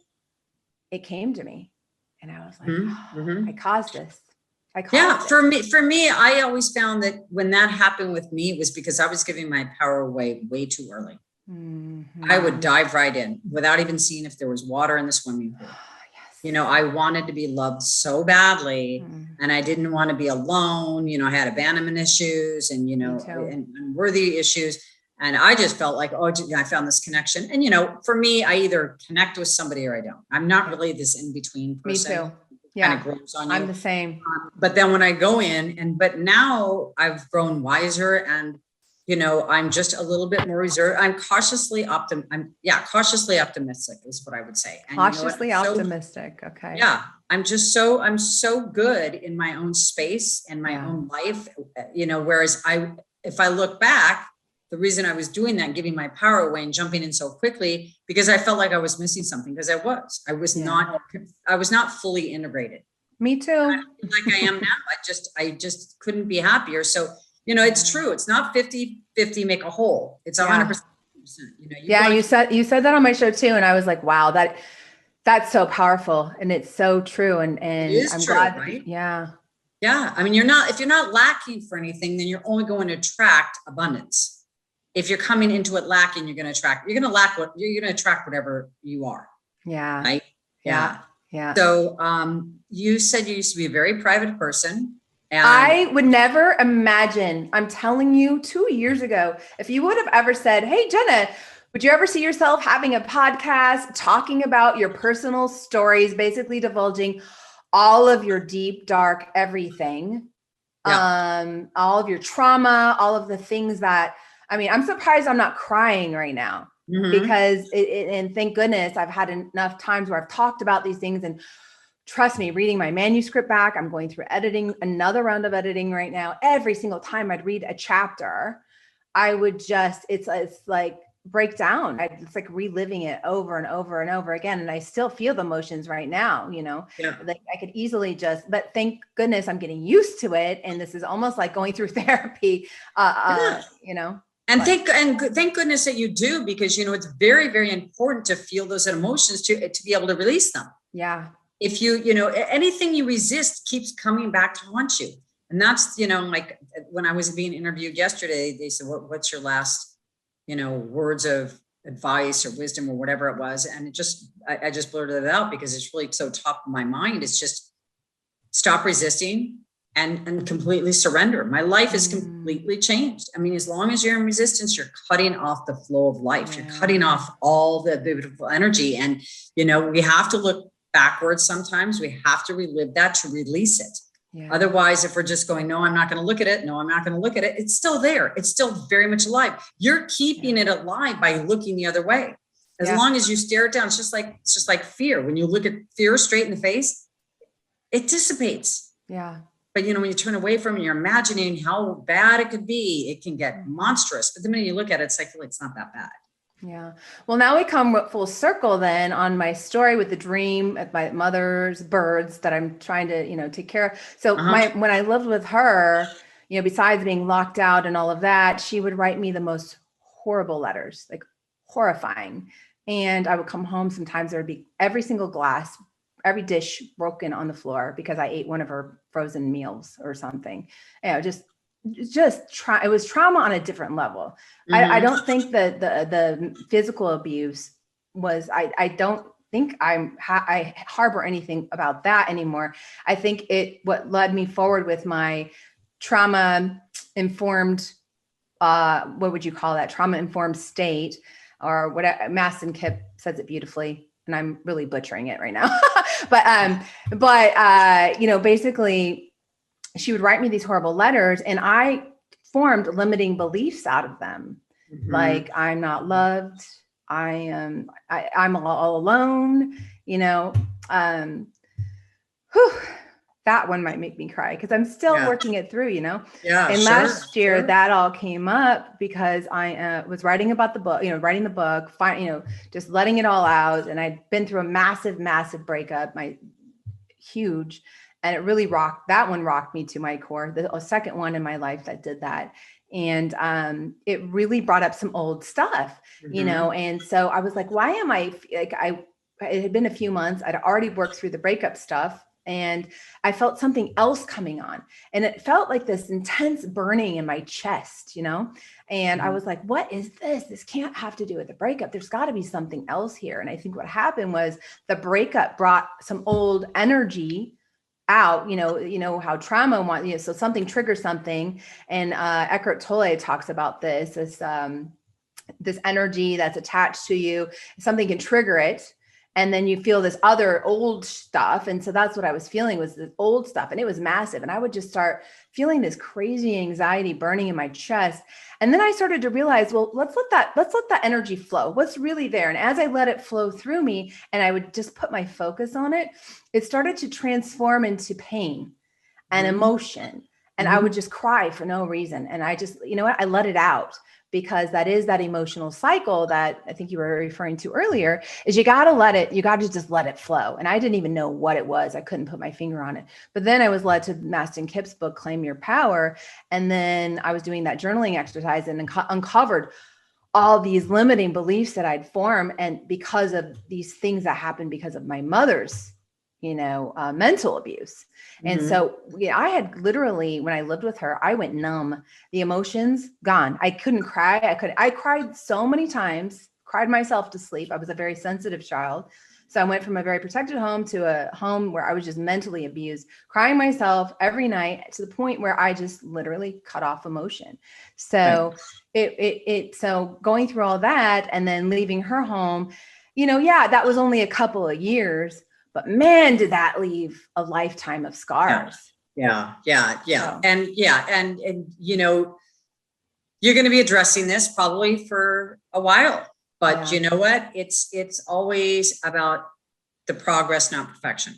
it came to me and I was like, I caused this. For me, I always found that when that happened with me, it was because I was giving my power away way too early. I would dive right in without even seeing if there was water in the swimming pool. I wanted to be loved so badly, and I didn't want to be alone. I had abandonment issues and, and unworthy issues. And I just felt like, I found this connection. And, for me, I either connect with somebody or I don't. I'm not really this in-between person. Me too. Yeah. Kind of grows on you. I'm the same. But then when I go in but now I've grown wiser and, I'm just a little bit more reserved. I'm cautiously optimistic is what I would say. And cautiously optimistic. Okay. Yeah. I'm so good in my own space and my own life, whereas if I look back, the reason I was doing that, giving my power away and jumping in so quickly, because I felt like I was missing something, because I was not fully integrated. Me too. Like I am now. I just couldn't be happier. So, it's true. It's not 50-50 make a whole. It's 100%. You said that on my show too. And I was like, wow, that's so powerful. And it's so true. And I'm true, glad. Right? Yeah. Yeah. I mean, if you're not lacking for anything, then you're only going to attract abundance. If you're coming into it lacking, you're going to attract whatever you are. Yeah. Right. Yeah. So, you said you used to be a very private person. And I would never imagine, I'm telling you, 2 years ago, if you would have ever said, hey, Jenna, would you ever see yourself having a podcast, talking about your personal stories, basically divulging all of your deep, dark, everything, all of your trauma, all of the things that, I'm surprised I'm not crying right now, because and thank goodness I've had enough times where I've talked about these things, and trust me, reading my manuscript back, I'm going through another round of editing right now. Every single time I'd read a chapter, I would it's like break down. It's like reliving it over and over and over again. And I still feel the emotions right now, like I could easily but thank goodness I'm getting used to it. And this is almost like going through therapy, And thank goodness that you do, because, it's very, very important to feel those emotions to be able to release them. Yeah. If anything you resist keeps coming back to haunt you. And that's, like when I was being interviewed yesterday, they said, what's your last, words of advice or wisdom or whatever it was. And I just blurted it out because it's really so top of my mind. It's just stop resisting, and completely surrender. My life is completely changed. I mean, as long as you're in resistance, you're cutting off the flow of life. You're cutting off all the beautiful energy. And, we have to look backwards sometimes. We have to relive that to release it. Yeah. Otherwise, if we're just going, no, I'm not going to look at it. No, I'm not going to look at it. It's still there. It's still very much alive. You're keeping it alive by looking the other way. As long as you stare it down, it's just like fear. When you look at fear straight in the face, it dissipates. Yeah. But when you turn away from it, you're imagining how bad it could be. It can get monstrous. But the minute you look at it, it's like, it's not that bad. Yeah. Well, now we come full circle then on my story with the dream of my mother's birds that I'm trying to, take care of. So when I lived with her, besides being locked out and all of that, she would write me the most horrible letters, like horrifying. And I would come home. Sometimes there would be every single glass, every dish broken on the floor because I ate one of her frozen meals or something. It was trauma on a different level. I don't think that the physical abuse was, I don't think I harbor anything about that anymore. I think what led me forward with my trauma informed, what would you call that? Trauma informed state, or what Mastin Kipp says it beautifully. And I'm really butchering it right now, but basically she would write me these horrible letters and I formed limiting beliefs out of them. Like, I'm not loved. I'm all alone, that one might make me cry because I'm still working it through, Yeah. And last year that all came up because I was writing about the book, writing the book, just letting it all out. And I'd been through a massive, massive breakup, huge. And it really that one rocked me to my core. The second one in my life that did that. And it really brought up some old stuff, and so I was like, why am I like, it had been a few months. I'd already worked through the breakup stuff. And I felt something else coming on, and it felt like this intense burning in my chest, and I was like, what is this? This can't have to do with the breakup. There's got to be something else here. And I think what happened was the breakup brought some old energy out, how trauma wants, so something triggers something. And Eckhart Tolle talks about this energy that's attached to you. Something can trigger it. And then you feel this other old stuff. And so that's what I was feeling, was this old stuff. And it was massive. And I would just start feeling this crazy anxiety burning in my chest. And then I started to realize, well, let's let that energy flow. What's really there? And as I let it flow through me and I would just put my focus on it, it started to transform into pain and emotion. And I would just cry for no reason. And I just, I let it out. Because that is that emotional cycle that I think you were referring to earlier, is you got to just let it flow. And I didn't even know what it was. I couldn't put my finger on it. But then I was led to Mastin Kipp's book, Claim Your Power. And then I was doing that journaling exercise and uncovered all these limiting beliefs that I'd formed. And because of these things that happened because of my mother's mental abuse. And so I had literally, when I lived with her, I went numb, the emotions gone. I couldn't cry. I cried so many times, cried myself to sleep. I was a very sensitive child. So I went from a very protected home to a home where I was just mentally abused, crying myself every night to the point where I just literally cut off emotion. So so going through all that and then leaving her home, that was only a couple of years. But man, did that leave a lifetime of scars. Yeah. So. And you're going to be addressing this probably for a while, but you know what? It's always about the progress, not perfection.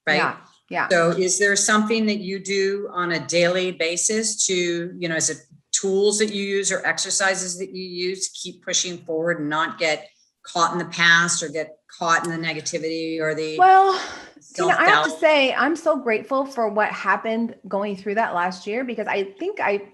Right. Yeah. So is there something that you do on a daily basis to, is it tools that you use or exercises that you use to keep pushing forward and not get caught in the past or get caught in the negativity or the Tina, I have to say, I'm so grateful for what happened going through that last year, because I think I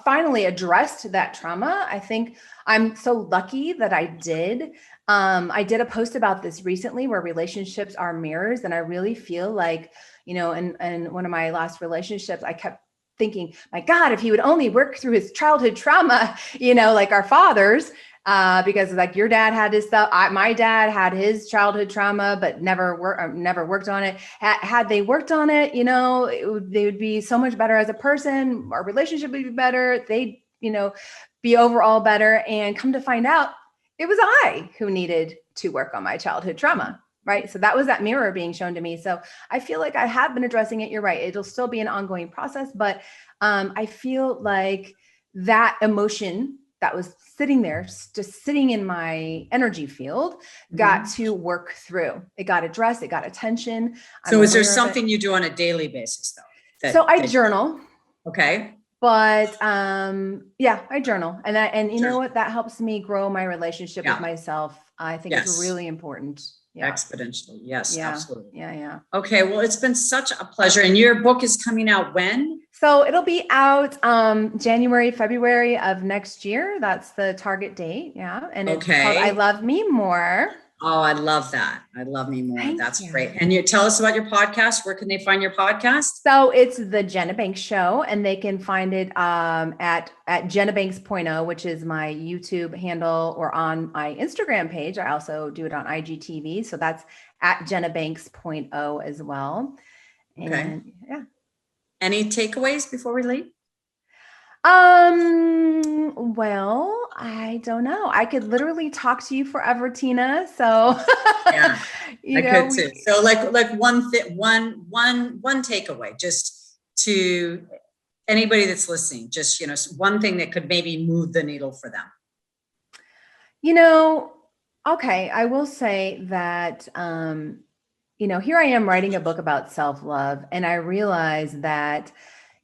finally addressed that trauma. I think I'm so lucky that I did. I did a post about this recently where relationships are mirrors. And I really feel like, in one of my last relationships, I kept thinking, my God, if he would only work through his childhood trauma, like our fathers, because like your dad had his stuff. My dad had his childhood trauma, but never worked on it. Had they worked on it, they would be so much better as a person. Our relationship would be better. They'd, be overall better. And come to find out, it was I who needed to work on my childhood trauma. Right. So that was that mirror being shown to me. So I feel like I have been addressing it. You're right. It'll still be an ongoing process, but I feel like that emotion that was sitting there, just sitting in my energy field, got to work through. It got addressed. It got attention. So is there something you do on a daily basis though? So I journal. Okay. But yeah, I journal. And you know what? That helps me grow my relationship with myself. I think it's really important. Yeah. Exponentially. Yes, absolutely. Yeah. Okay. Well, it's been such a pleasure. And your book is coming out when? So it'll be out January, February of next year. That's the target date. Yeah. And it's called I Love Me More. Oh, I love that. I Love Me More. That's great. And you tell us about your podcast. Where can they find your podcast? So it's the Jenna Banks Show, and they can find it at Jenna Banks .0, which is my YouTube handle, or on my Instagram page. I also do it on IGTV. So that's at Jenna Banks .0 as well. And okay. Yeah. Any takeaways before we leave? Well, I don't know. I could literally talk to you forever, Tina. So yeah, I could too. So like one takeaway, just to anybody that's listening, just, one thing that could maybe move the needle for them. Okay. I will say that, here I am writing a book about self-love, and I realized that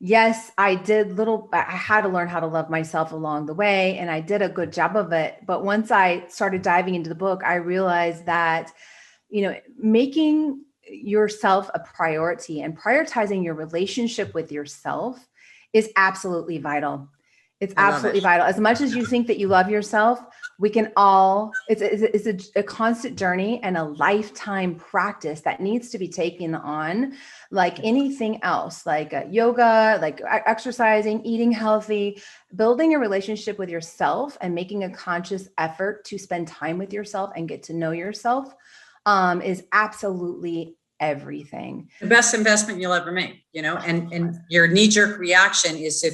yes, I had to learn how to love myself along the way, and I did a good job of it. But once I started diving into the book, I realized that, making yourself a priority and prioritizing your relationship with yourself is absolutely vital. It's absolutely vital. As much as you think that you love yourself, we can all, it's a constant journey and a lifetime practice that needs to be taken on like anything else, like yoga, like exercising, eating healthy, building a relationship with yourself and making a conscious effort to spend time with yourself and get to know yourself is absolutely everything. The best investment you'll ever make, and your knee-jerk reaction is to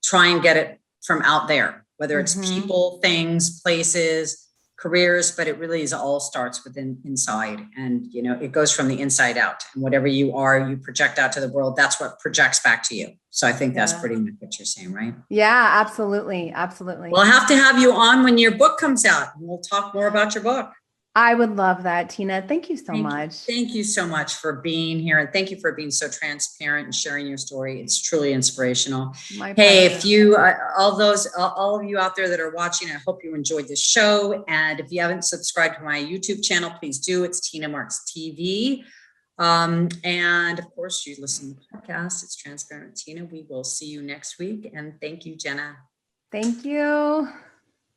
try and get it from out there, whether it's people, things, places, careers, but it really all starts within inside. And, it goes from the inside out, and whatever you are, you project out to the world. That's what projects back to you. So I think that's pretty much what you're saying, right? Yeah, absolutely. Absolutely. We'll have to have you on when your book comes out, and we'll talk more about your book. I would love that, Tina. Thank you so much. Thank you so much for being here. And thank you for being so transparent and sharing your story. It's truly inspirational. Hey, if you, all of you out there that are watching, I hope you enjoyed this show. And if you haven't subscribed to my YouTube channel, please do. It's Tina Marks TV. And of course, you listen to the podcast. It's Transparent with Tina. We will see you next week. And thank you, Jenna. Thank you.